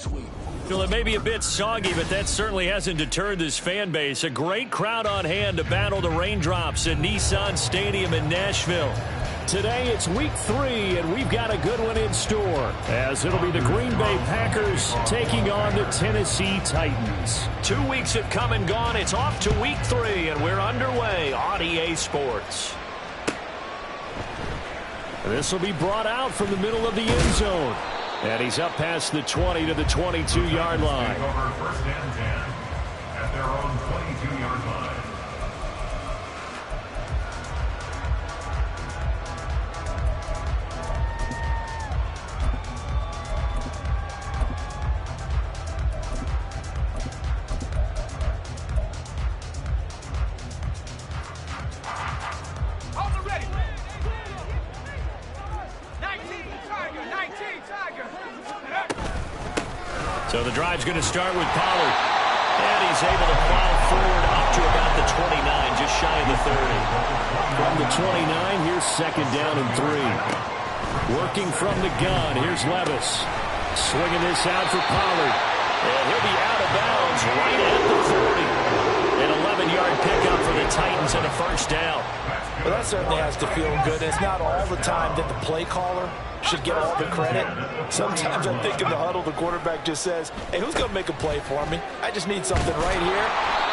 Well, it may be a bit soggy, but that certainly hasn't deterred this fan base. A great crowd on hand to battle the raindrops at Nissan Stadium in Nashville. Today it's week 3, and we've got a good one in store, as it'll be the Green Bay Packers taking on the Tennessee Titans. 2 weeks have come and gone. It's off to week 3, and we're underway on EA Sports. This will be brought out from the middle of the end zone. And he's up past the 20 to the 22-yard line. First and 10 at their own 22-yard line. So the drive's going to start with Pollard. And he's able to plow forward up to about the 29, just shy of the 30. From the 29, here's second down and 3. Working from the gun, here's Levis. Swinging this out for Pollard. And he'll be out of bounds right at the 30. An 11-yard pickup for the Titans and a first down. Well, that certainly has to feel good. It's not all the time that the play caller should get all the credit. Sometimes I think in the huddle, the quarterback just says, hey, who's going to make a play for me? I just need something right here.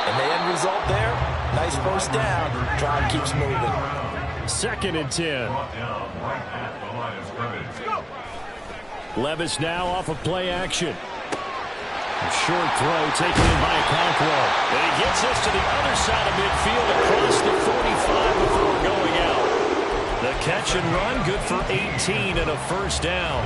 And the end result there, nice first down. Drive keeps moving. Second and 10. Levis now off of play action. A short throw taken in by Okonkwo. And he gets this to the other side of midfield across the 45 before going out. The catch and run, good for 18 and a first down.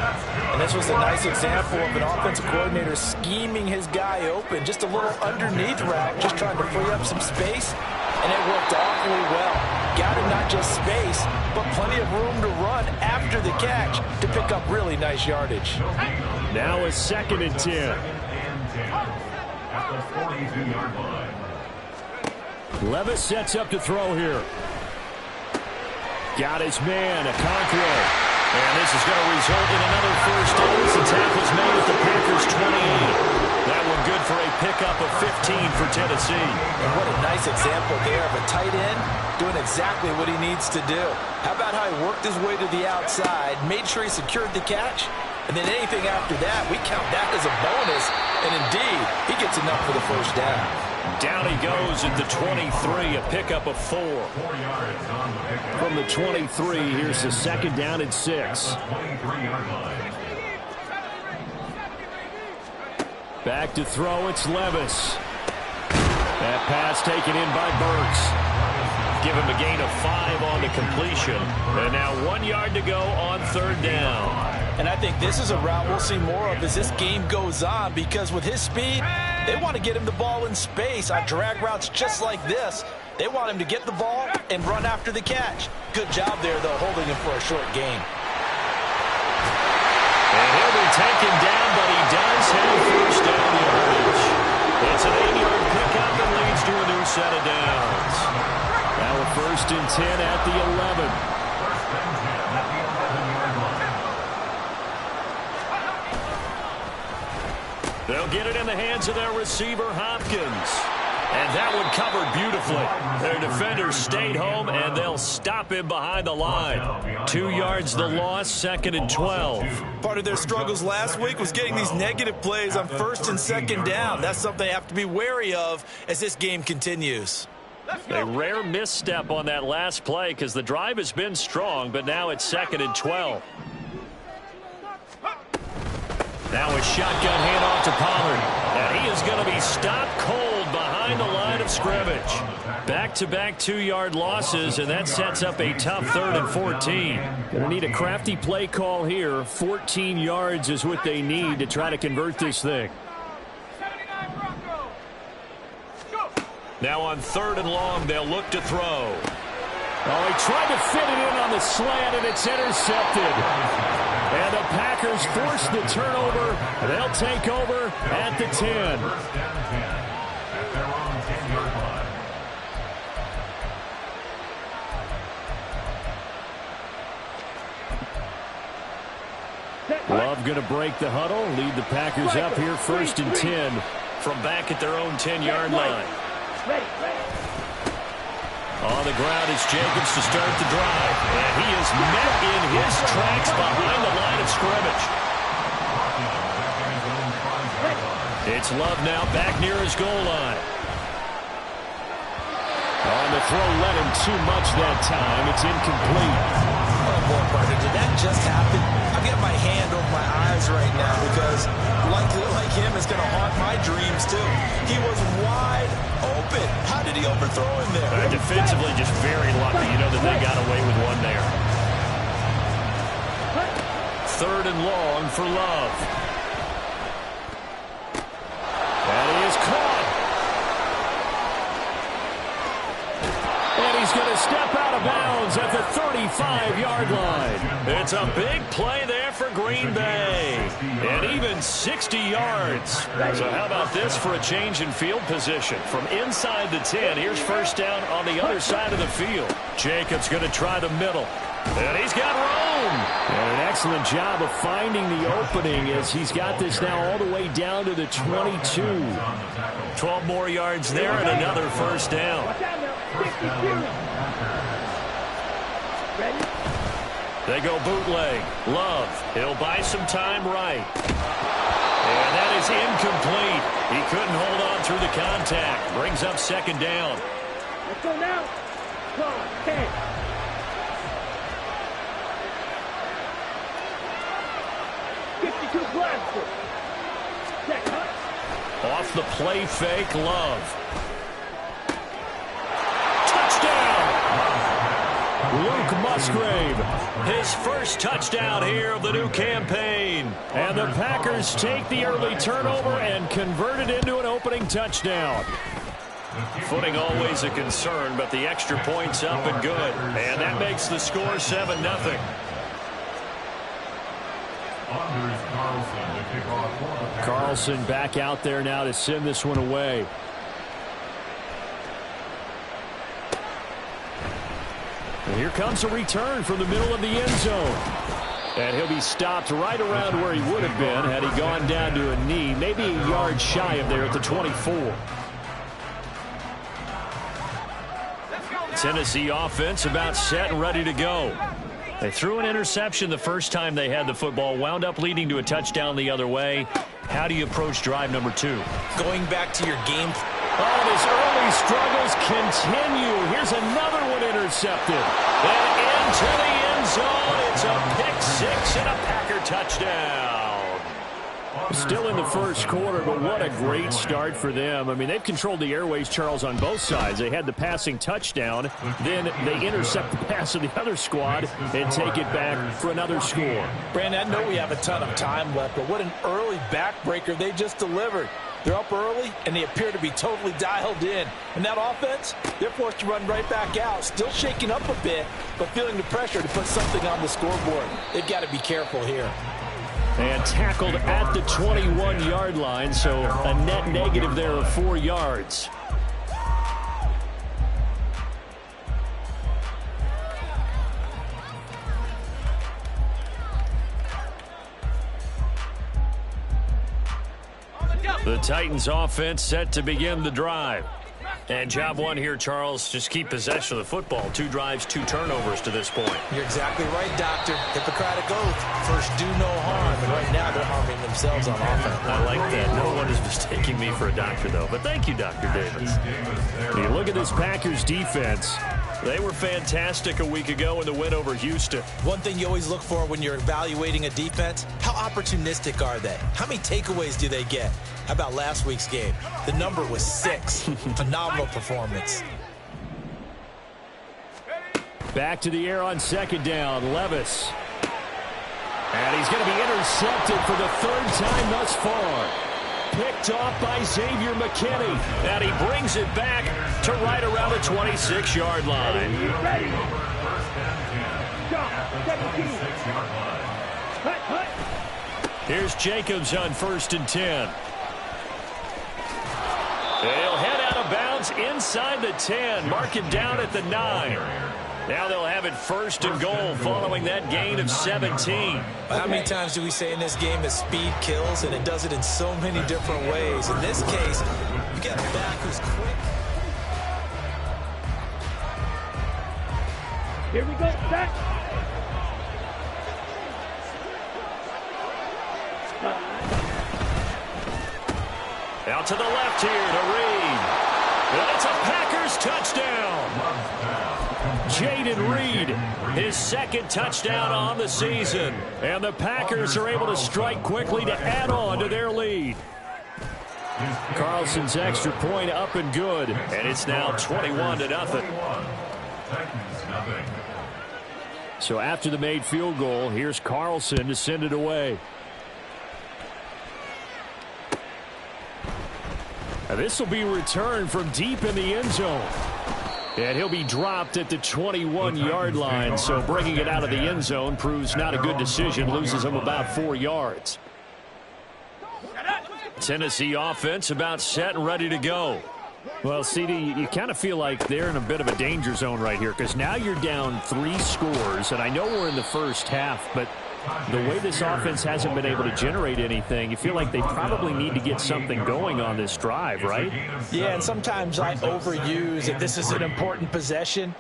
And this was a nice example of an offensive coordinator scheming his guy open. Just a little underneath route, just trying to free up some space. And it worked awfully well. Got him not just space, but plenty of room to run after the catch to pick up really nice yardage. Now a second and 10. At the 42-yard line. Levis sets up to throw here. Got his man, Okonkwo. And this is going to result in another first down. The tackle's made at the Packers' 28. That one good for a pickup of 15 for Tennessee. And what a nice example there of a tight end doing exactly what he needs to do. How about how he worked his way to the outside, made sure he secured the catch, and then anything after that, we count that as a bonus. And indeed, he gets enough for the first down. Down he goes at the 23, a pickup of 4. From the 23, here's the second down and 6. Back to throw, it's Levis. That pass taken in by Burks. Give him a gain of 5 on the completion. And now 1 yard to go on third down. And I think this is a route we'll see more of as this game goes on, because with his speed, they want to get him the ball in space on drag routes just like this. They want him to get the ball and run after the catch. Good job there, though, holding him for a short gain. And he'll be taken down, but he does have first down yardage. It's an 8-yard pickup and leads to a new set of downs. Now a first and 10 at the 11. They'll get it in the hands of their receiver, Hopkins. And that one covered beautifully. Their defenders stayed home, and they'll stop him behind the line. 2 yards the loss, second and 12. Part of their struggles last week was getting these negative plays on first and second down. That's something they have to be wary of as this game continues. A rare misstep on that last play because the drive has been strong, but now it's second and 12. Now a shotgun handoff to Pollard. And he is going to be stopped cold behind the line of scrimmage. Back-to-back 2-yard losses, and that sets up a tough third and 14. Going to need a crafty play call here. 14 yards is what they need to try to convert this thing. Now on third and long, they'll look to throw. Oh, he tried to fit it in on the slant, and it's intercepted. And the Packers force the turnover. They'll take over at the 10. Love going to break the huddle, lead the Packers up here 1st and 10 from back at their own 10-yard line. On the ground is Jacobs to start the drive. And he is met in his tracks behind the line of scrimmage. It's Love now back near his goal line. On the throw, let him too much that time. It's incomplete. Oh, boy, partner, did that just happen? I've got my hand over my eyes right now because, like him, it's going to haunt my dreams, too. He was wide open. How did he overthrow him there? Defensively, just very lucky. You know that they got away with one there. 3rd and long for Love. And he is caught. And he's going to step out of bounds at the 35-yard line. It's a big play there for Green Bay. And even 60 yards. So how about this for a change in field position? From inside the 10, here's 1st down on the other side of the field. Jacobs going to try the middle. And he's got room. And an excellent job of finding the opening as he's got this now all the way down to the 22. 12 more yards there and another 1st down. They go bootleg. Love. He'll buy some time right. And that is incomplete. He couldn't hold on through the contact. Brings up 2nd down. Let's go now. 10. Off the play fake, Love. Touchdown! Luke Musgrave, his first touchdown here of the new campaign. And the Packers take the early turnover and convert it into an opening touchdown. Footing always a concern, but the extra point's up and good. And that makes the score 7-0. Carlson back out there now to send this one away. And here comes a return from the middle of the end zone. And he'll be stopped right around where he would have been had he gone down to a knee, maybe a yard shy of there at the 24. Tennessee offense about set and ready to go. They threw an interception the first time they had the football, wound up leading to a touchdown the other way. How do you approach drive number 2? Going back to your game. Oh, his early struggles continue. Here's another one intercepted. And into the end zone. It's a pick 6 and a Packer touchdown. Still in the first quarter, but what a great start for them. I mean, they've controlled the airways, Charles, on both sides. They had the passing touchdown. Then they intercept the pass of the other squad and take it back for another score. Brandon, I know we have a ton of time left, but what an early backbreaker they just delivered. They're up early, and they appear to be totally dialed in. And that offense, they're forced to run right back out. Still shaking up a bit, but feeling the pressure to put something on the scoreboard. They've got to be careful here. And tackled at the 21-yard line, so a net negative there of 4 yards. The Titans offense set to begin the drive. And job one here, Charles, just keep possession of the football. 2 drives, 2 turnovers to this point. You're exactly right, Doctor. Hippocratic oath. First, do no harm. And right now, they're harming themselves on offense. I like that. No one is mistaking me for a doctor, though. But thank you, Dr. Davis. When you look at this Packers defense, they were fantastic a week ago in the win over Houston. One thing you always look for when you're evaluating a defense, how opportunistic are they? How many takeaways do they get? How about last week's game? The number was 6. Phenomenal performance. Back to the air on 2nd down, Levis. And he's going to be intercepted for the 3rd time thus far. Picked off by Xavier McKinney. And he brings it back to right around the 26-yard line. Ready. Here's Jacobs on 1st and 10. They'll head out of bounds inside the 10. Mark him down at the 9. Now they'll have it 1st and goal following that gain of 17. How many times do we say in this game that speed kills, and it does it in so many different ways? In this case, you got a back who's quick. Here we go, set. Out to the left here to Reed. And it's a Packers touchdown. Jaden Reed, his 2nd touchdown on the season. And the Packers are able to strike quickly to add on to their lead. Carlson's extra point up and good. And it's now 21-0. So after the made field goal, here's Carlson to send it away. Now this will be returned from deep in the end zone. And he'll be dropped at the 21-yard line. So bringing it out of the end zone proves not a good decision. Loses him about 4 yards. Tennessee offense about set and ready to go. Well, CD, you kind of feel like they're in a bit of a danger zone right here because now you're down 3 scores. And I know we're in the first half, but the way this offense hasn't been able to generate anything, you feel like they probably need to get something going on this drive, right? Yeah, and sometimes I overuse that this is an important possession.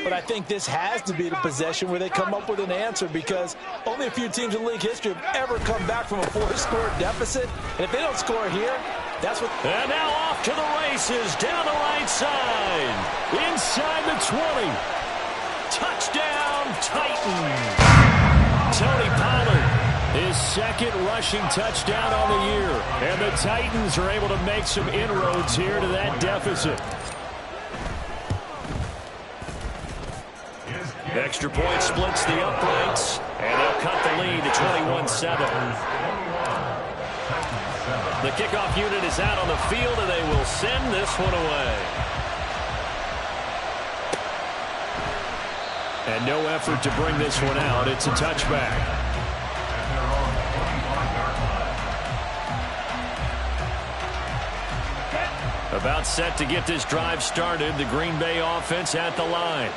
But I think this has to be the possession where they come up with an answer because only a few teams in league history have ever come back from a 4-score deficit. And if they don't score here, that's what... And now off to the races down the right side. Inside the 20. Touchdown, Titans. Tony Pollard, his 2nd rushing touchdown on the year. And the Titans are able to make some inroads here to that deficit. Extra point splits the uprights, and they'll cut the lead to 21-7. The kickoff unit is out on the field, and they will send this one away. And no effort to bring this one out. It's a touchback. About set to get this drive started. The Green Bay offense at the line.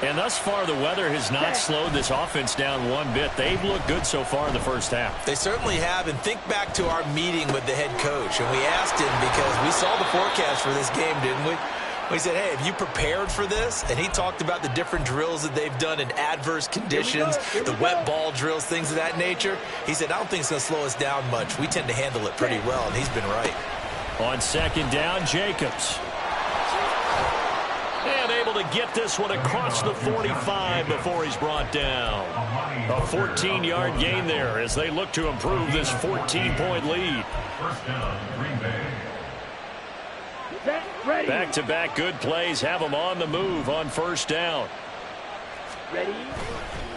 And thus far, the weather has not slowed this offense down one bit. They've looked good so far in the first half. They certainly have. And think back to our meeting with the head coach. And we asked him because we saw the forecast for this game, didn't we? We said, hey, have you prepared for this? And he talked about the different drills that they've done in adverse conditions, the wet ball drills, things of that nature. He said, I don't think it's going to slow us down much. We tend to handle it pretty well, and he's been right. On 2nd down, Jacobs. And able to get this one across the 45 before he's brought down. A 14-yard gain there as they look to improve this 14-point lead. First down, Green Bay. Back-to-back good plays have them on the move on 1st down. Ready?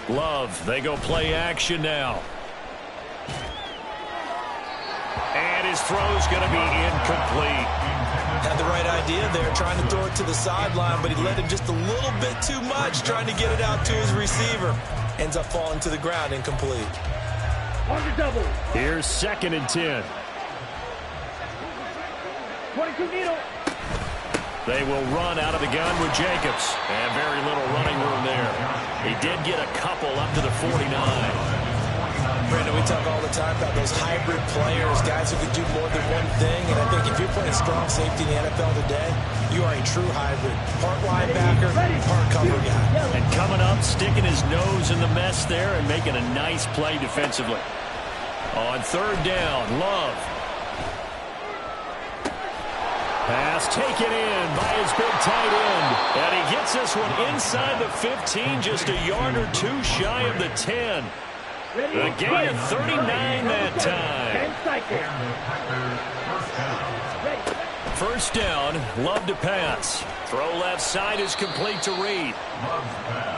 Love, they go play action now. And his throw's going to be incomplete. Had the right idea there, trying to throw it to the sideline, but he let him just a little bit too much, trying to get it out to his receiver. Ends up falling to the ground, incomplete. On the double. Here's 2nd and 10. 22 needle. They will run out of the gun with Jacobs. And very little running room there. He did get a couple up to the 49. Brandon, we talk all the time about those hybrid players, guys who can do more than one thing. And I think if you're playing strong safety in the NFL today, you are a true hybrid. Part linebacker, part cover guy. And coming up, sticking his nose in the mess there and making a nice play defensively. On 3rd down, Love. Pass taken in by his big tight end. And he gets this one inside the 15, just a yard or 2 shy of the 10. A gain of 39 that time. 1st down, Love to pass. Throw left side is complete to Reed.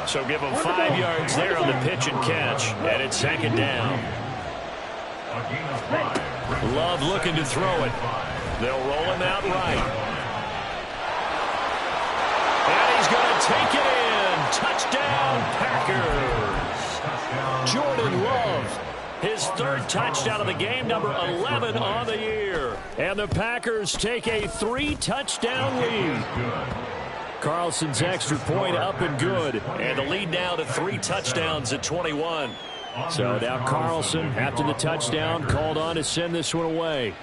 So give him 5 yards there on the pitch and catch. And it's 2nd down. Love looking to throw it. They'll roll him out right. And he's going to take it in. Touchdown, Packers. Jordan Love, his 3rd touchdown of the game, number 11 on the year. And the Packers take a 3-touchdown lead. Carlson's extra point up and good. And the lead now to 3 touchdowns at 21. So now Carlson, after the touchdown, called on to send this one away.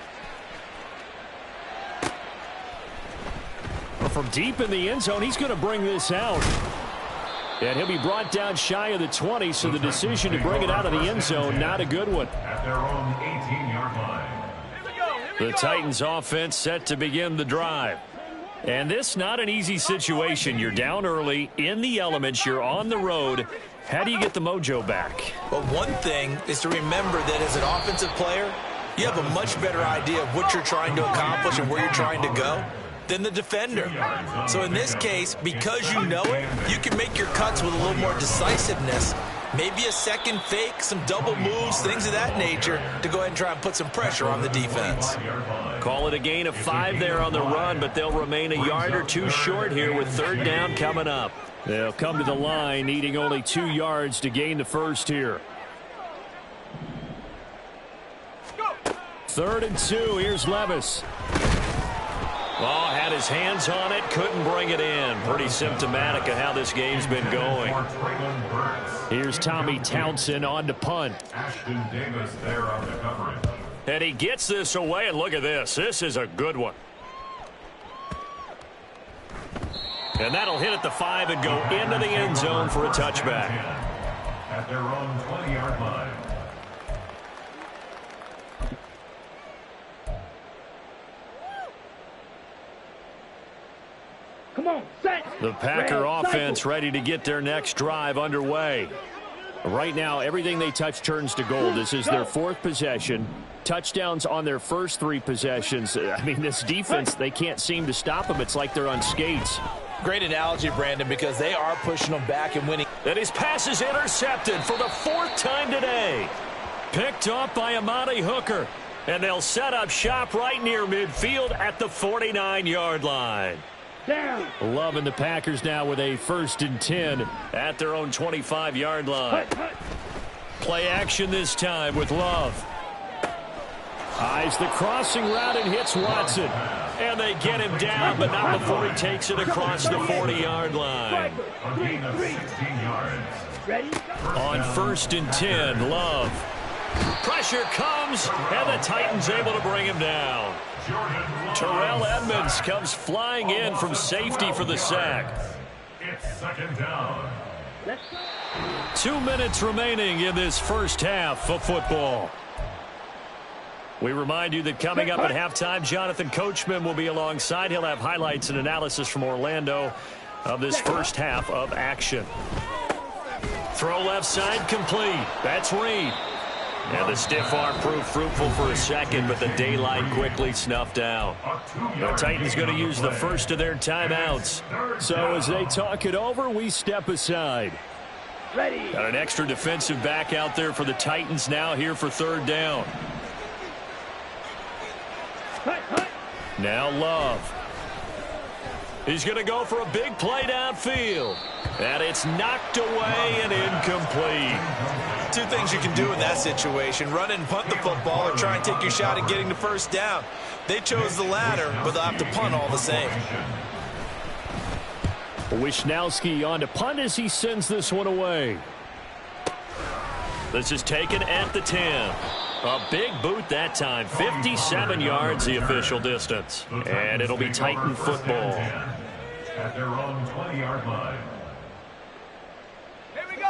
From deep in the end zone, he's going to bring this out. And he'll be brought down shy of the 20, so the decision to bring it out of the end zone, not a good one. At their own 18-yard line. The Titans offense set to begin the drive. And this not an easy situation. You're down early, in the elements, you're on the road. How do you get the mojo back? Well, one thing is to remember that as an offensive player, you have a much better idea of what you're trying to accomplish and where you're trying to go than the defender. So in this case, because you know it, you can make your cuts with a little more decisiveness. Maybe a second fake, some double moves, things of that nature to go ahead and try and put some pressure on the defense. Call it a gain of 5 there on the run, but they'll remain a yard or 2 short here with 3rd down coming up. They'll come to the line needing only 2 yards to gain the first here. 3rd and 2. Here's Levis. Oh, had his hands on it, couldn't bring it in. Pretty symptomatic of how this game's been going. Here's Tommy Townsend on to punt. Ashton Davis there on the coverage. And he gets this away, and look at this. This is a good one. And that'll hit at the 5 and go into the end zone for a touchback. At their own 20-yard line. Come on, set. The Packer Red, offense cycle. ready to get their next drive underway. Right now, everything they touch turns to gold. This is their 4th possession. Touchdowns on their first 3 possessions. I mean, this defense, they can't seem to stop them. It's like they're on skates. Great analogy, Brandon, because they are pushing them back and winning. And his pass is intercepted for the 4th time today. Picked up by Amani Hooker. And they'll set up shop right near midfield at the 49-yard line. Down. Loving the Packers now with a 1st and 10 at their own 25-yard line. Play action this time with Love. Eyes the crossing route and hits Watson. And they get him down, but not before he takes it across the 40-yard line. A gain of 16 yards. Ready? On 1st and 10, Love. Pressure comes, and the Titans able to bring him down. Terrell Edmonds comes flying in from safety for the sack. It's 2nd down. 2 minutes remaining in this first half of football. We remind you that coming up at halftime, Jonathan Coachman will be alongside. He'll have highlights and analysis from Orlando of this first half of action. Throw left side complete. That's Reed. And the stiff arm proved fruitful for a second, but the daylight quickly snuffed out. The Titans going to use the first of their timeouts. So as they talk it over, we step aside. Ready. Got an extra defensive back out there for the Titans now here for 3rd down. Now Love. He's going to go for a big play downfield. And it's knocked away and incomplete. 2 things you can do in that situation: run and punt the football, or try and take your shot at getting the 1st down. They chose the latter, but they'll have to punt all the same. Wishnowski on to punt as he sends this one away. This is taken at the 10. A big boot that time. 57 yards the official distance. And it'll be Titan football. At their own 20-yard line.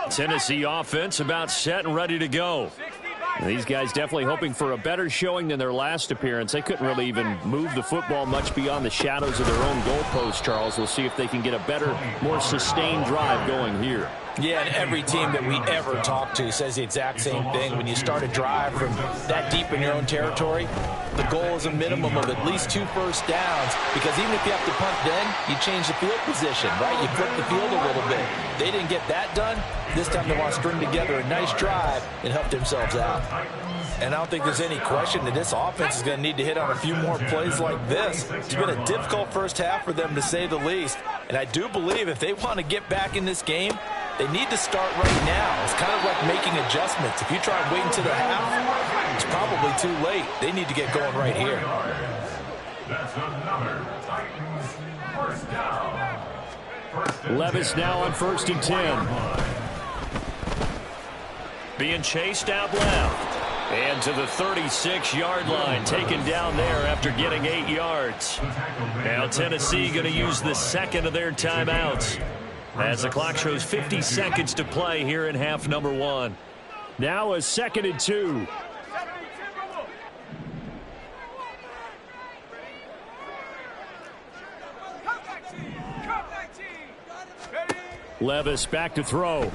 Tennessee offense about set and ready to go. And these guys definitely hoping for a better showing than their last appearance. They couldn't really even move the football much beyond the shadows of their own goalpost, Charles. We'll see if they can get a better, more sustained drive going here. Yeah, and every team that we ever talk to says the exact same thing. When you start a drive from that deep in your own territory, the goal is a minimum of at least 2 first downs, because even if you have to punt then, you change the field position, right? You flip the field a little bit. They didn't get that done. This time they want to string together a nice drive and help themselves out. And I don't think there's any question that this offense is going to need to hit on a few more plays like this. It's been a difficult first half for them, to say the least. And I do believe if they want to get back in this game, they need to start right now. It's kind of like making adjustments. If you try and wait until the half, it's probably too late. They need to get going right here. That's another Titans 1st down. Levis now on 1st and 10. Being chased out left. And to the 36-yard line, taken down there after getting 8 yards. Now Tennessee going to use the second of their timeouts as the clock shows 50 seconds to play here in half number 1. Now a 2nd and 2. Levis back to throw.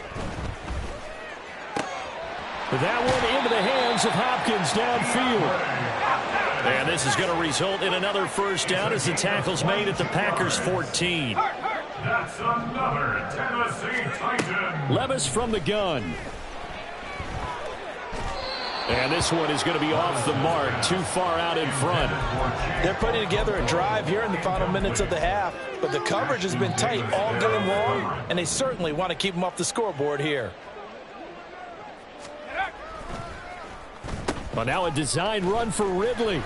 That one into the hands of Hopkins downfield. And this is going to result in another first down as the tackle's made at the Packers' 14. That's another Tennessee Titan. Levis from the gun. And this one is going to be off the mark, too far out in front. They're putting together a drive here in the final minutes of the half, but the coverage has been tight all game long, and they certainly want to keep them off the scoreboard here. Well, now a design run for Ridley.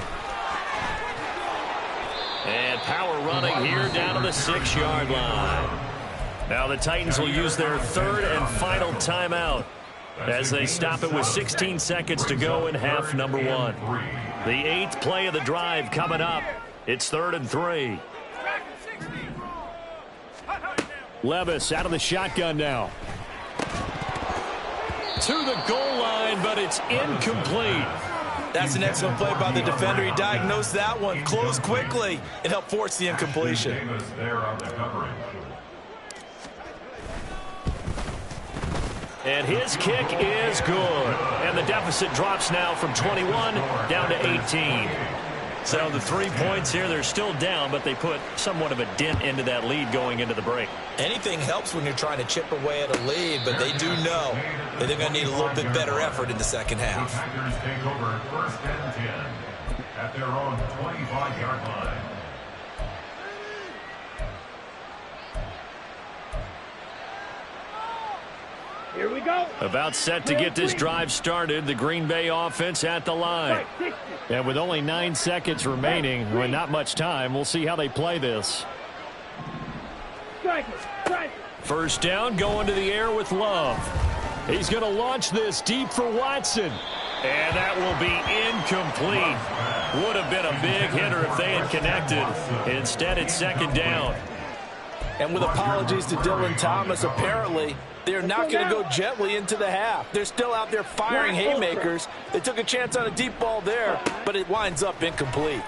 And power running here down to the 6-yard line. Now the Titans will use their 3rd and final timeout as they stop it with 16 seconds to go in half number 1. The 8th play of the drive coming up. It's 3rd and 3. Levis out of the shotgun now. To the goal line, but it's incomplete. That's an excellent play by the defender. He diagnosed that one, closed quickly, and helped force the incompletion. And his kick is good. And the deficit drops now from 21 down to 18. So the 3 points here, they're still down, but they put somewhat of a dent into that lead going into the break. Anything helps when you're trying to chip away at a lead, but they do know that they're going to need a little bit better effort in the second half. Packers take over 1st and 10 at their own 25-yard line. Here we go. About set to get this drive started. The Green Bay offense at the line. And with only 9 seconds remaining, with not much time, we'll see how they play this. First down, going to the air with Love. He's going to launch this deep for Watson. And that will be incomplete. Would have been a big hitter if they had connected. Instead, it's 2nd down. And with apologies to Dylan Thomas, apparently they're not going to go gently into the half. They're still out there firing haymakers. They took a chance on a deep ball there, but it winds up incomplete.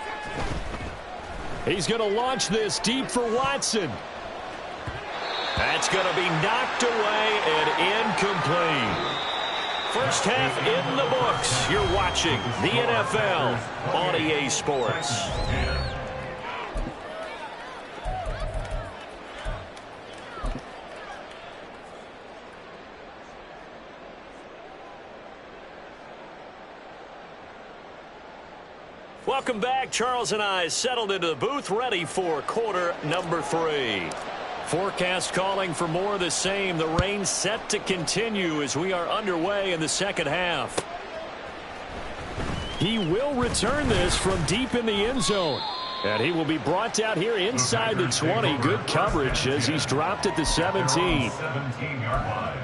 He's going to launch this deep for Watson. That's going to be knocked away and incomplete. First half in the books. You're watching the NFL on EA Sports. Welcome back. Charles and I settled into the booth, ready for quarter number 3. Forecast calling for more of the same. The rain set to continue as we are underway in the second half. He will return this from deep in the end zone. And he will be brought out here inside the 20. Good coverage as he's dropped at the 17. 17-yard line.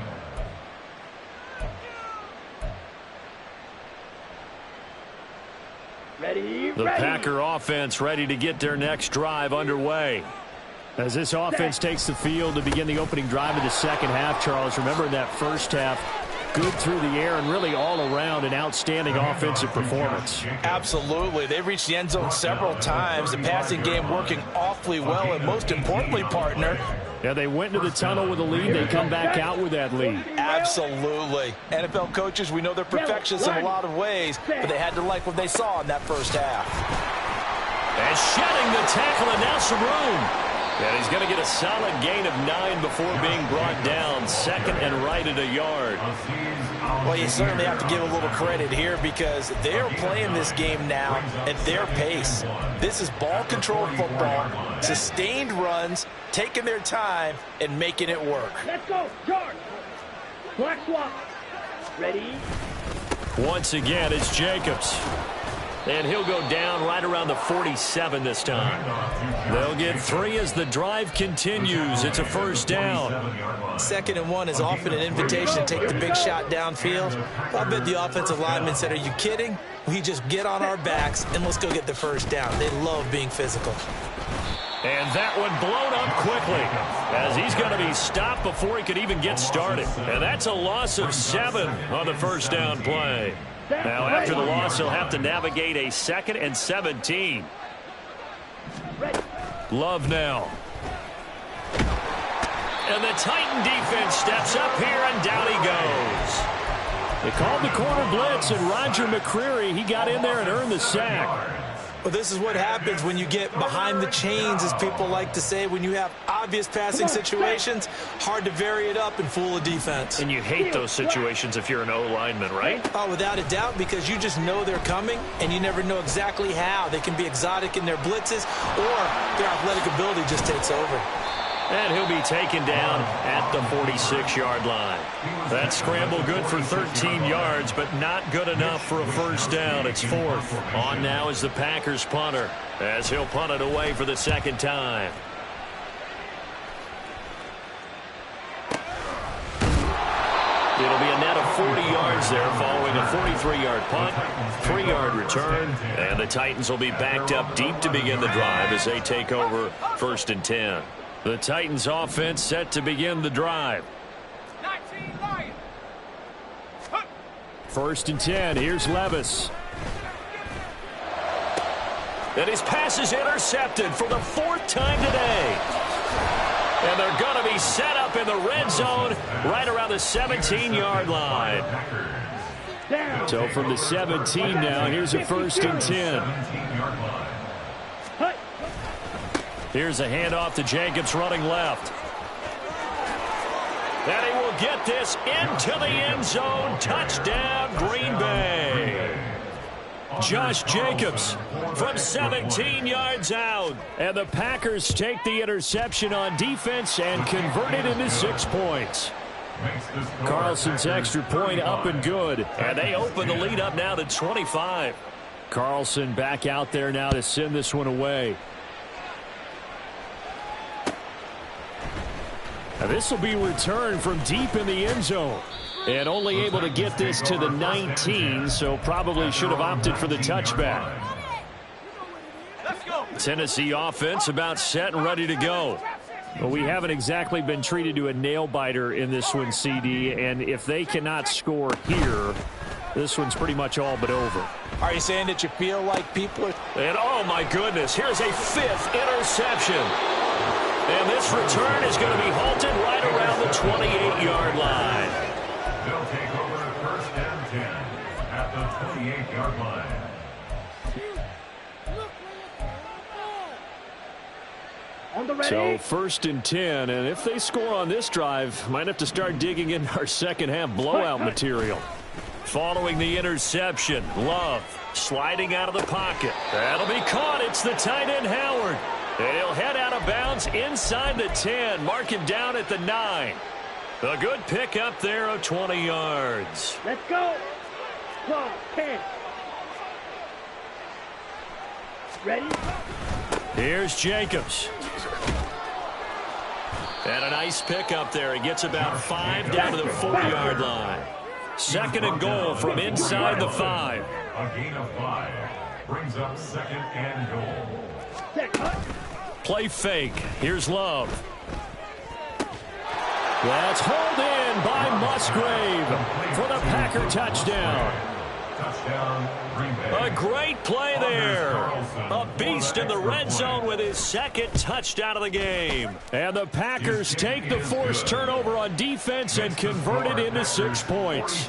The Packer offense ready to get their next drive underway. As this offense takes the field to begin the opening drive of the second half, Charles, remember in that first half, good through the air and really all around an outstanding offensive performance. Absolutely. They've reached the end zone several times. The passing game working awfully well, and most importantly, partner, yeah, they went into the tunnel with a lead. They come back out with that lead. Absolutely. NFL coaches, we know they're perfectionists in a lot of ways, but they had to like what they saw in that first half. And shedding the tackle, and now some room. And he's going to get a solid gain of 9 before being brought down. 2nd and right at a yard. Well, you certainly have to give a little credit here because they're playing this game now at their pace. This is ball control football, sustained runs, taking their time, and making it work. Let's go, George. Black swap. Ready? Once again, it's Jacobs. And he'll go down right around the 47 this time. They'll get 3 as the drive continues. It's a first down. 2nd and 1 is often an invitation to take the big shot downfield. I bet the offensive lineman said, are you kidding? We just get on our backs and let's go get the first down. They love being physical. And that one blown up quickly as he's going to be stopped before he could even get started. And that's a loss of 7 on the first down play. Now, after the loss, he'll have to navigate a 2nd and 17. Love now. And the Titan defense steps up here, and down he goes. They called the corner blitz, and Roger McCreary, he got in there and earned the sack. Well, this is what happens when you get behind the chains, as people like to say. When you have obvious passing situations, hard to vary it up and fool a defense. And you hate those situations if you're an O-lineman, right? Oh, without a doubt, because you just know they're coming, and you never know exactly how. They can be exotic in their blitzes, or their athletic ability just takes over. And he'll be taken down at the 46-yard line. That scramble good for 13 yards, but not good enough for a first down. It's 4th. On now is the Packers punter, as he'll punt it away for the 2nd time. It'll be a net of 40 yards there following a 43-yard punt, 3-yard return, and the Titans will be backed up deep to begin the drive as they take over 1st and 10. The Titans offense set to begin the drive. 1st and 10. Here's Levis. And his pass is intercepted for the 4th time today. And they're going to be set up in the red zone right around the 17-yard line. So from the 17 now, here's a 1st and 10. Here's a handoff to Jacobs running left. And he will get this into the end zone. Touchdown, Green Bay. Josh Jacobs from 17 yards out. And the Packers take the interception on defense and convert it into 6 points. Carlson's extra point up and good. And they open the lead up now to 25. Carlson back out there now to send this one away. Now this will be returned from deep in the end zone. And only able to get this to the 19, so probably should have opted for the touchback. Tennessee offense about set and ready to go. Well, we haven't exactly been treated to a nail-biter in this one, CD, and if they cannot score here, this one's pretty much all but over. Are you saying that you feel like people are... And oh my goodness, here's a 5th interception. And this return is going to be halted right around the 28-yard line. They'll take over at 1st and 10 at the 28-yard line. So 1st and 10, and if they score on this drive, might have to start digging in our second-half blowout material. Following the interception, Love sliding out of the pocket. That'll be caught. It's the tight end, Howard. And he'll head out of bounds inside the 10. Mark him down at the 9. A good pick up there of 20 yards. Let's go. 12, 10. Ready? Here's Jacobs. And a nice pick up there. He gets about 5 down to the 4-yard line. 2nd and goal from inside the 5. A gain of 5 brings up 2nd and goal. Play fake. Here's Love. That's hauled in by Musgrave for the Packer touchdown. Touchdown, Green Bay. A great play there. A beast in the red zone with his 2nd touchdown of the game. And the Packers take the forced turnover on defense and convert it into 6 points.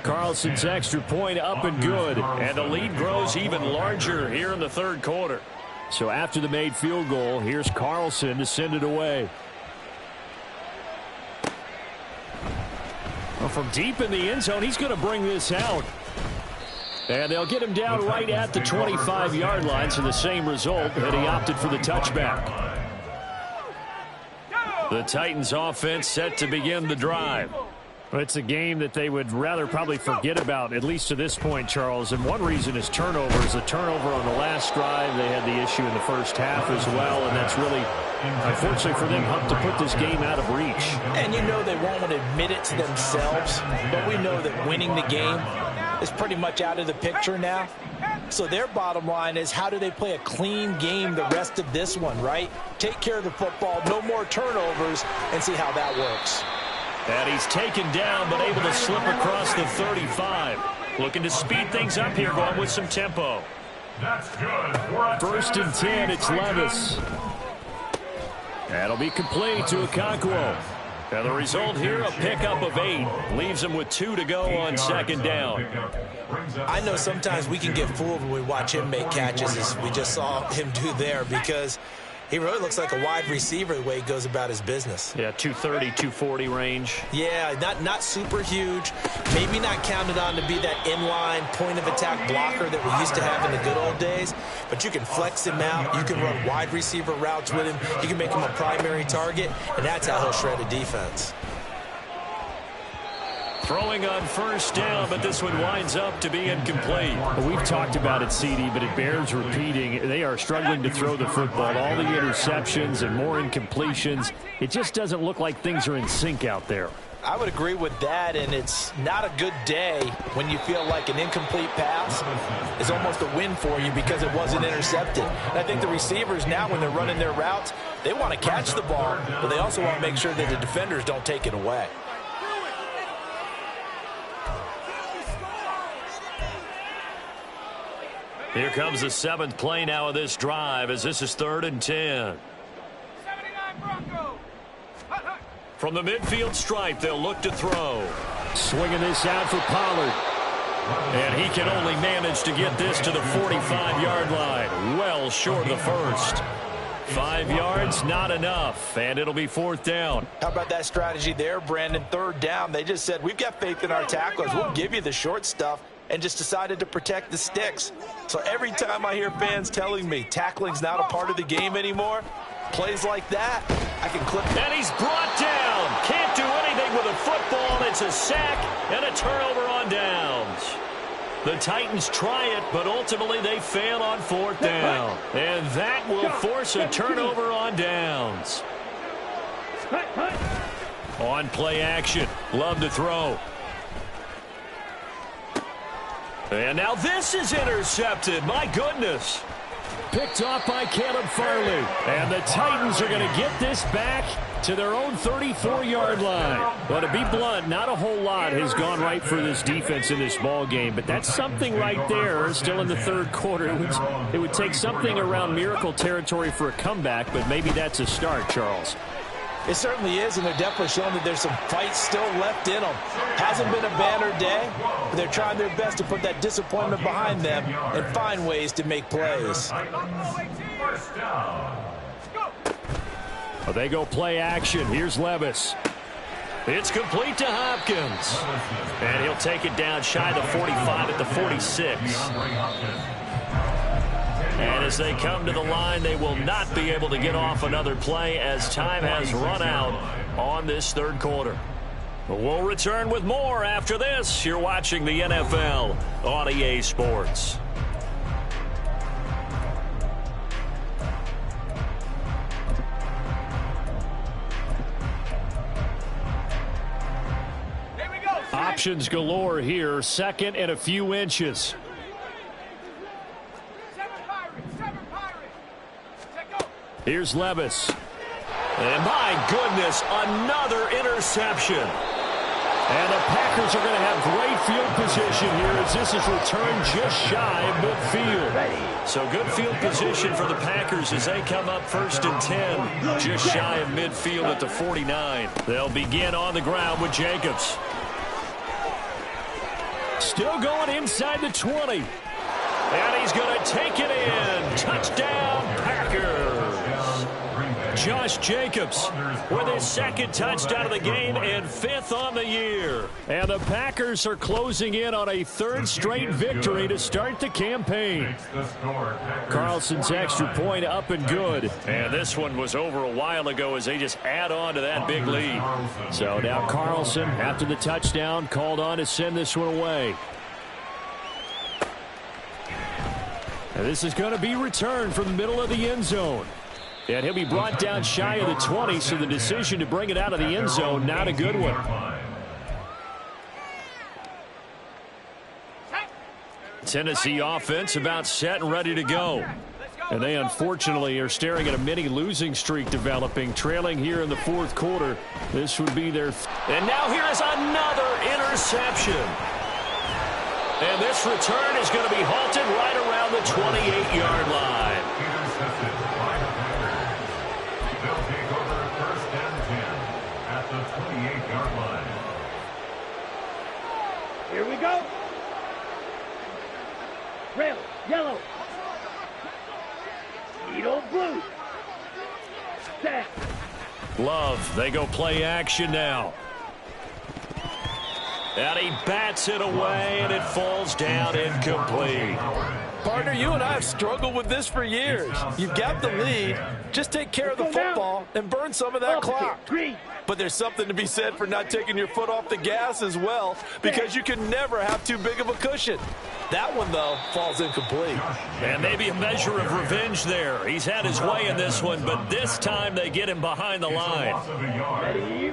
Carlson's extra point up and good. And the lead grows even larger here in the 3rd quarter. So after the made field goal, here's Carlson to send it away. Well, from deep in the end zone, he's going to bring this out. And they'll get him down right at the 25-yard line, so the same result, and he opted for the touchback. The Titans offense set to begin the drive. It's a game that they would rather probably forget about, at least to this point, Charles. And one reason is turnovers. The turnover on the last drive, they had the issue in the first half as well, and that's really, unfortunately for them, helped to put this game out of reach. And you know they won't want to admit it to themselves, but we know that winning the game is pretty much out of the picture now. So their bottom line is, how do they play a clean game the rest of this one, right? Take care of the football, no more turnovers, and see how that works. And he's taken down, but able to slip across the 35. Looking to speed things up here, going with some tempo. That's good. 1st and 10, it's Levis. That'll be complete to Okonkwo. And the result here, a pickup of 8. Leaves him with 2 to go on 2nd down. I know sometimes we can get fooled when we watch him make catches, as we just saw him do there, because he really looks like a wide receiver the way he goes about his business. Yeah, 230, 240 range. Yeah, not super huge. Maybe not counted on to be that inline point-of-attack blocker that we used to have in the good old days. But you can flex him out. You can run wide receiver routes with him. You can make him a primary target, and that's how he'll shred a defense. Throwing on 1st down, but this one winds up to be incomplete. Well, we've talked about it, CD, but it bears repeating. They are struggling to throw the football. All the interceptions and more incompletions. It just doesn't look like things are in sync out there. I would agree with that, and it's not a good day when you feel like an incomplete pass is almost a win for you because it wasn't intercepted. And I think the receivers now, when they're running their routes, they want to catch the ball, but they also want to make sure that the defenders don't take it away. Here comes the 7th play now of this drive, as this is 3rd and 10. From the midfield stripe, they'll look to throw. Swinging this out for Pollard. And he can only manage to get this to the 45-yard line. Well short of the first. 5 yards, not enough, and it'll be 4th down. How about that strategy there, Brandon? 3rd down. They just said, we've got faith in our tacklers. We'll give you the short stuff, and just decided to protect the sticks. So every time I hear fans telling me tackling's not a part of the game anymore, plays like that, I can clip. And he's brought down. Can't do anything with a football. It's a sack and a turnover on downs. The Titans try it, but ultimately they fail on 4th down. And that will force a turnover on downs. On play action. Love to throw. And now this is intercepted. My goodness. Picked off by Caleb Farley. And the Titans are going to get this back to their own 34-yard line. Well, to be blunt, not a whole lot has gone right for this defense in this ball game, but that's something right there. Still in the 3rd quarter. It would take something around miracle territory for a comeback, but maybe that's a start, Charles. It certainly is, and they're definitely showing that there's some fight still left in them. Hasn't been a banner day, but they're trying their best to put that disappointment behind them and find ways to make plays. Well, they go play action. Here's Levis. It's complete to Hopkins. And he'll take it down shy of the 45 at the 46. And as they come to the line, they will not be able to get off another play as time has run out on this 3rd quarter. We'll return with more after this. You're watching the NFL on EA Sports. Options galore here. 2nd and a few inches. Here's Levis. And my goodness, another interception. And the Packers are going to have great field position here as this is returned just shy of midfield. So good field position for the Packers as they come up 1st and 10, just shy of midfield at the 49. They'll begin on the ground with Jacobs. Still going inside the 20. And he's going to take it in. Touchdown, Packers. Josh Jacobs with his second touchdown of the game and 5th on the year. And the Packers are closing in on a 3rd straight victory to start the campaign. Carlson's extra point up and good. And this one was over a while ago as they just add on to that big lead. So now Carlson, after the touchdown, called on to send this one away. And this is going to be returned from the middle of the end zone. And he'll be brought down shy of the 20, so the decision to bring it out of the end zone, not a good one. Tennessee offense about set and ready to go. And they unfortunately are staring at a mini losing streak developing, trailing here in the 4th quarter. This would be their... And now here is another interception. And this return is going to be halted right around the 28-yard line. Intercepted by the Packers. They'll take over 1st and 10 at the 28-yard line. Here we go. Red, yellow. Needle blue. Set. Love, they go play action now. And he bats it away, and it falls down incomplete. Partner, you and I have struggled with this for years. You've got the lead. Just take care of the football and burn some of that clock. But there's something to be said for not taking your foot off the gas as well, because you can never have too big of a cushion. That one, though, falls incomplete. And maybe a measure of revenge there. He's had his way in this one, but this time they get him behind the line.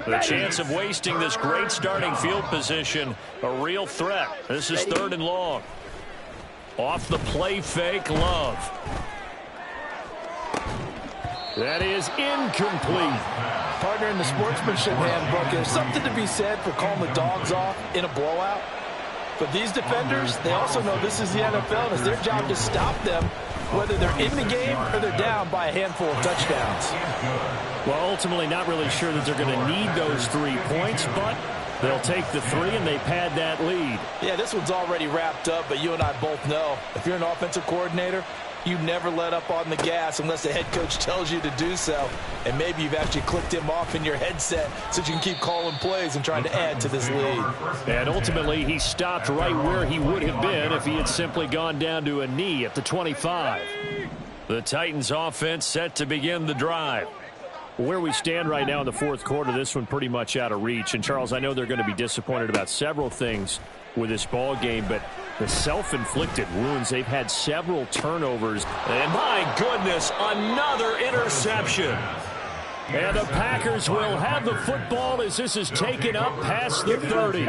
The chance of wasting this great starting field position, a real threat. This is 3rd and long. Off the play fake, Love. That is incomplete. Partner, in the sportsmanship handbook, there's something to be said for calling the dogs off in a blowout. But these defenders, they also know this is the NFL, and it's their job to stop them, whether they're in the game or they're down by a handful of touchdowns. Well, ultimately not really sure that they're going to need those 3 points, but they'll take the 3 and they pad that lead. Yeah, this one's already wrapped up, but you and I both know if you're an offensive coordinator, you never let up on the gas unless the head coach tells you to do so. And maybe you've actually clicked him off in your headset so you can keep calling plays and trying to add to this lead. And ultimately, he stopped right where he would have been if he had simply gone down to a knee at the 25. The Titans offense set to begin the drive. Where we stand right now in the 4th quarter, this one pretty much out of reach. And, Charles, I know they're going to be disappointed about several things with this ball game, but the self-inflicted wounds, they've had several turnovers. And, my goodness, another interception. And the Packers will have the football as this is taken up past the 30.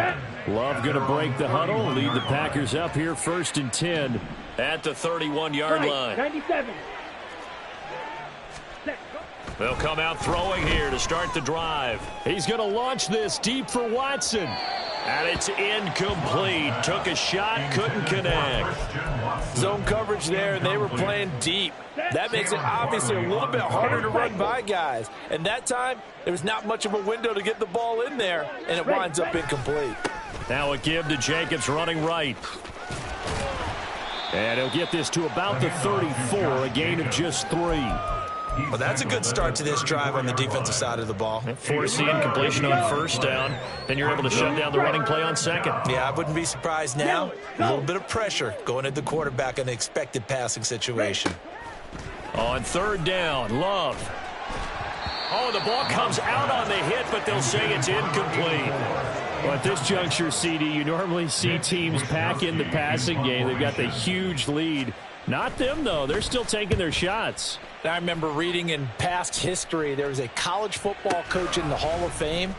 Love going to break the huddle, lead the Packers up here 1st and 10 at the 31-yard line. 97. They'll come out throwing here to start the drive. He's going to launch this deep for Watson. And it's incomplete. Took a shot, couldn't connect. Zone coverage there, and they were playing deep. That makes it obviously a little bit harder to run by guys. And that time, there was not much of a window to get the ball in there, and it winds up incomplete. Now a give to Jacobs running right. And he'll get this to about the 34, a gain of just 3. Well, that's a good start to this drive on the defensive side of the ball. Force the incompletion on 1st down. Then you're able to shut down the running play on 2nd. Yeah, I wouldn't be surprised now. A little bit of pressure going at the quarterback in an expected passing situation. On 3rd down, Love. Oh, the ball comes out on the hit, but they'll say it's incomplete. Well, at this juncture, CD, you normally see teams pack in the passing game. They've got the huge lead. Not them, though. They're still taking their shots. I remember reading in past history, there was a college football coach in the Hall of Fame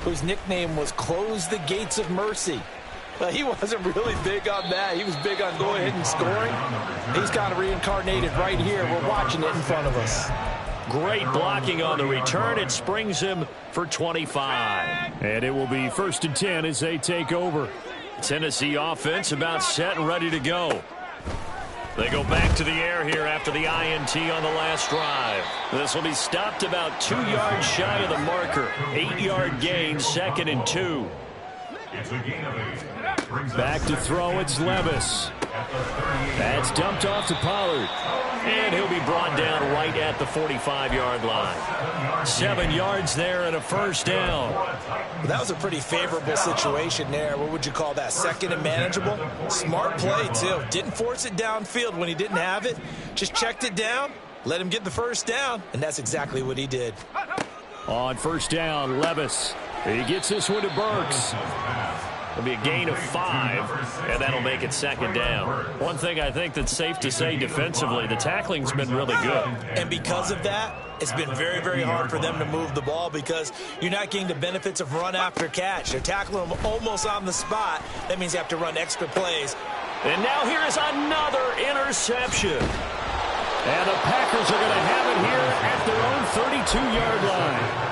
whose nickname was Close the Gates of Mercy. But he wasn't really big on that. He was big on going ahead and scoring. He's kind of reincarnated right here. We're watching it in front of us. Great blocking on the return. It springs him for 25. And it will be 1st and 10 as they take over. Tennessee offense about set and ready to go. They go back to the air here after the INT on the last drive. This will be stopped about 2 yards shy of the marker. 8-yard gain, 2nd and 2. It's a gain of 8. Back to throw, it's Levis. That's dumped off to Pollard. And he'll be brought down right at the 45-yard line. 7 yards there and a first down. Well, that was a pretty favorable situation there. What would you call that? Second and manageable? Smart play, too. Didn't force it downfield when he didn't have it. Just checked it down, let him get the first down, and that's exactly what he did. On first down, Levis. He gets this one to Burks. It'll be a gain of 5, and that'll make it second down. One thing I think that's safe to say defensively, the tackling's been really good. And because of that, it's been very, very hard for them to move the ball because you're not getting the benefits of run after catch. They're tackling them almost on the spot. That means you have to run extra plays. And now here is another interception. And the Packers are going to have it here at their own 32-yard line.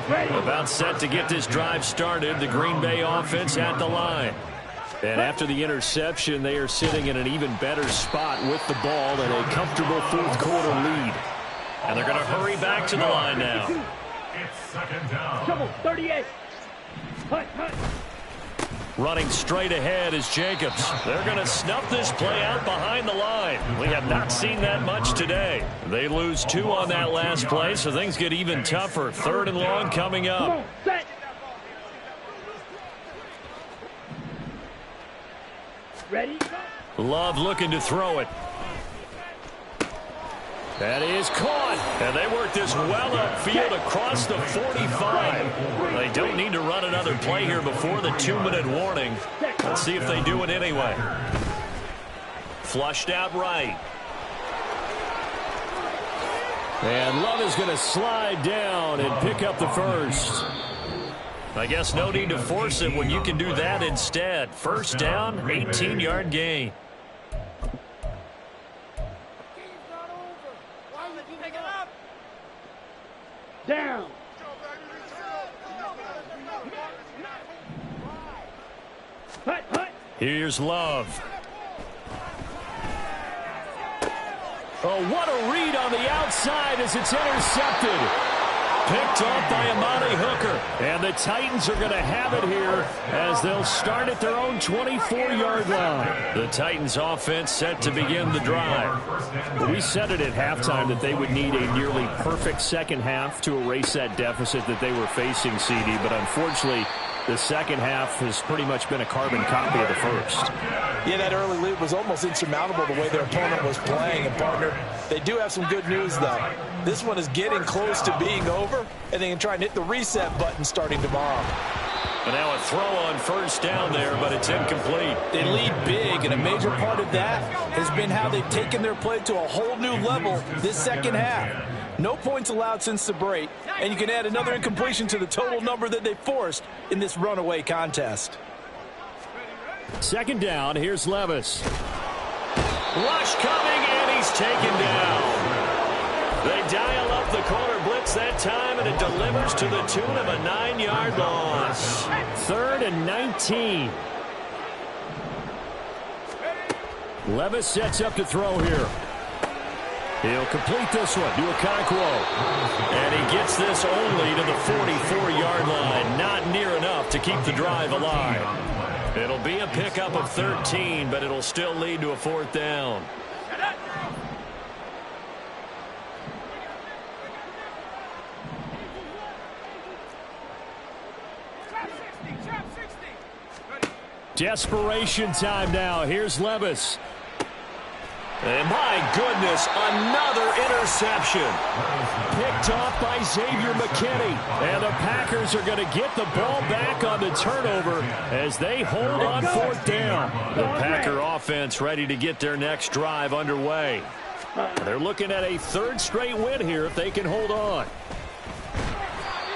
About set to get this drive started, the Green Bay offense at the line. And after the interception, they are sitting in an even better spot with the ball and a comfortable fourth-quarter lead. And they're going to hurry back to the line now. It's second down. Trouble, 38. Hut. Running straight ahead is Jacobs. They're going to snuff this play out behind the line. We have not seen that much today. They lose 2 on that last play, so things get even tougher. 3rd and long coming up. Come on, set. Ready? Love looking to throw it. That is caught. And they work this well upfield across the 45. They don't need to run another play here before the 2-minute warning. Let's see if they do it anyway. Flushed out right. And Love is going to slide down and pick up the first. I guess no need to force it when you can do that instead. First down, 18-yard gain. Down. Hut. Here's Love. Oh, what a read on the outside as it's intercepted. Picked off by Amani Hooker. And the Titans are going to have it here as they'll start at their own 24-yard line. The Titans offense set to begin the drive. We said it at halftime that they would need a nearly perfect second half to erase that deficit that they were facing, CD. But unfortunately, the second half has pretty much been a carbon copy of the first. Yeah, that early lead was almost insurmountable the way their opponent was playing. And, partner, they do have some good news, though. This one is getting close to being over, and they can try and hit the reset button starting tomorrow. And now a throw on first down there, but it's incomplete. They lead big, and a major part of that has been how they've taken their play to a whole new level this second half. No points allowed since the break, and you can add another incompletion to the total number that they forced in this runaway contest. Second down, here's Levis. Rush coming, and he's taken down. They dial up the corner blitz that time, and it delivers to the tune of a 9-yard loss. 3rd and 19. Levis sets up to throw here. He'll complete this one to Okonkwo. And he gets this only to the 44-yard line. Not near enough to keep the drive alive. It'll be a pickup of 13, but it'll still lead to a 4th down. Desperation time now. Here's Levis. And my goodness, another interception. Picked off by Xavier McKinney. And the Packers are going to get the ball back on the turnover as they hold on 4th down. The Packer offense ready to get their next drive underway. They're looking at a 3rd straight win here if they can hold on.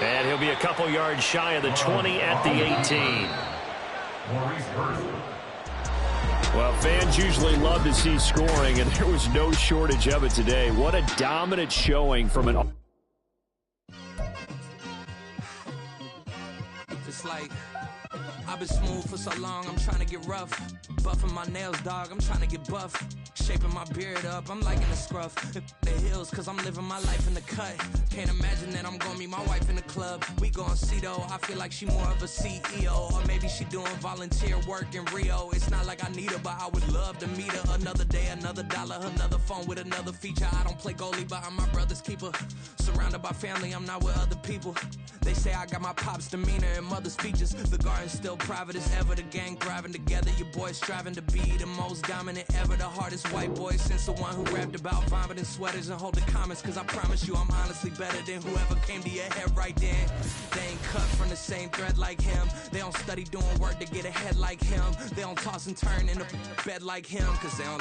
And he'll be a couple yards shy of the 20 at the 18. Well, fans usually love to see scoring, and there was no shortage of it today. What a dominant showing from an... Just like I've been smooth for so long, I'm trying to get rough. Buffing my nails, dog, I'm trying to get buff. Shaping my beard up, I'm liking the scruff. The hills, cause I'm living my life in the cut. Can't imagine that I'm gonna meet my wife in the club. We gon' see though, I feel like she more of a CEO. Or maybe she doing volunteer work in Rio. It's not like I need her, but I would love to meet her. Another day, another dollar, another phone with another feature. I don't play goalie, but I'm my brother's keeper. Surrounded by family, I'm not with other people. They say I got my pop's demeanor and mother's features. The garden's still private as ever, the gang thriving together. Your boy striving to be the most dominant ever. The hardest white boy since the one who rapped about vomiting sweaters and holding comments. Cause I promise you I'm honestly better than whoever came to your head right then. They ain't cut from the same thread like him. They don't study doing work to get ahead like him. They don't toss and turn in the bed like him. Cause they don't